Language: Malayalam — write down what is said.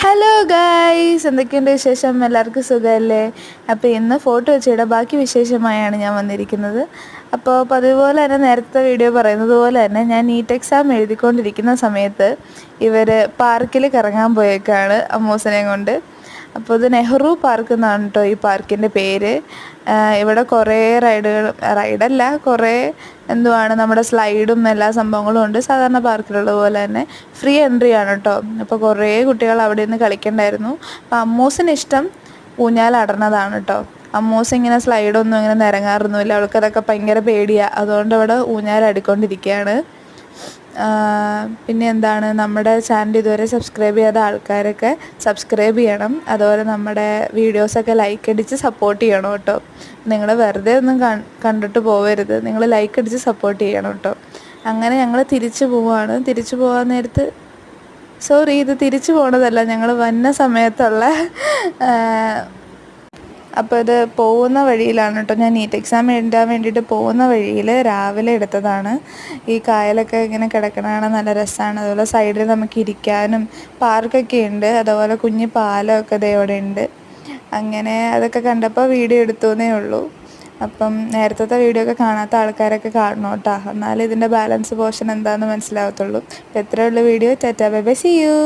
ഹലോ ഗായ്സ്, എന്തൊക്കെയുണ്ട് വിശേഷം? എല്ലാവർക്കും സുഖമല്ലേ? അപ്പോൾ ഇന്ന് ഫോട്ടോ വെച്ചിട്ട് ബാക്കി വിശേഷമായാണ് ഞാൻ വന്നിരിക്കുന്നത്. അപ്പോൾ അതുപോലെ തന്നെ നേരത്തെ വീഡിയോ പറയുന്നത് പോലെ തന്നെ ഞാൻ നീറ്റ് എക്സാം എഴുതിക്കൊണ്ടിരിക്കുന്ന സമയത്ത് ഇവർ പാർക്കിൽ കറങ്ങാൻ പോയേക്കാണ് അമ്മൂസനെയും കൊണ്ട്. അപ്പോൾ ഇത് നെഹ്റു പാർക്ക് എന്നാണ് കേട്ടോ ഈ പാർക്കിൻ്റെ പേര്. ഇവിടെ കുറേ റൈഡല്ല, കുറേ നമ്മുടെ സ്ലൈഡും എല്ലാ സംഭവങ്ങളും ഉണ്ട്. സാധാരണ പാർക്കിലുള്ള പോലെ തന്നെ ഫ്രീ എൻട്രി ആണ് കേട്ടോ. അപ്പോൾ കുറേ കുട്ടികൾ അവിടെ നിന്ന് കളിക്കണ്ടായിരുന്നു. അപ്പോൾ അമ്മൂസിന് ഇഷ്ടം ഊഞ്ഞാലാടണതാണ് കേട്ടോ. അമ്മൂസ് ഇങ്ങനെ സ്ലൈഡൊന്നും ഇങ്ങനെ നിരങ്ങാറൊന്നുമില്ല, അവൾക്കതൊക്കെ ഭയങ്കര പേടിയാണ്. അതുകൊണ്ട് അവിടെ ഊഞ്ഞാലാടിക്കൊണ്ടിരിക്കുകയാണ്. പിന്നെ നമ്മുടെ ചാനൽ ഇതുവരെ സബ്സ്ക്രൈബ് ചെയ്യാത്ത ആൾക്കാരൊക്കെ സബ്സ്ക്രൈബ് ചെയ്യണം. അതുപോലെ നമ്മുടെ വീഡിയോസൊക്കെ ലൈക്ക് അടിച്ച് സപ്പോർട്ട് ചെയ്യണം കേട്ടോ. നിങ്ങൾ വെറുതെ ഒന്നും കണ്ടിട്ട് പോവരുത്, നിങ്ങൾ ലൈക്ക് അടിച്ച് സപ്പോർട്ട് ചെയ്യണം കേട്ടോ. അങ്ങനെ ഞങ്ങൾ തിരിച്ചു പോവാണ്. തിരിച്ചു പോകാൻ നേരത്ത് ഇത് തിരിച്ചു പോണതല്ല, ഞങ്ങൾ വന്ന സമയത്തുള്ള അപ്പോൾ ഇത് പോകുന്ന വഴിയിലാണ് കേട്ടോ. ഞാൻ നീറ്റ് എക്സാം എഴുതാൻ വേണ്ടിയിട്ട് പോകുന്ന വഴിയിൽ രാവിലെ എടുത്തതാണ്. ഈ കായലൊക്കെ ഇങ്ങനെ കിടക്കണതാണ്, നല്ല രസമാണ്. അതുപോലെ സൈഡിൽ നമുക്ക് ഇരിക്കാനും പാർക്കൊക്കെ ഉണ്ട്. അതുപോലെ കുഞ്ഞ് പാലമൊക്കെ ഇവിടെ ഉണ്ട്. അങ്ങനെ അതൊക്കെ കണ്ടപ്പോൾ വീഡിയോ എടുത്തേ ഉള്ളൂ. അപ്പം നേരത്തെ വീഡിയോ ഒക്കെ കാണാത്ത ആൾക്കാരൊക്കെ കാണണം കേട്ടോ, എന്നാലും ഇതിൻ്റെ ബാലൻസ് പോർഷൻ എന്താണെന്ന് മനസ്സിലാവത്തുള്ളൂ. അപ്പോൾ ഇത്രയുള്ള video. Tata bye bye, see U.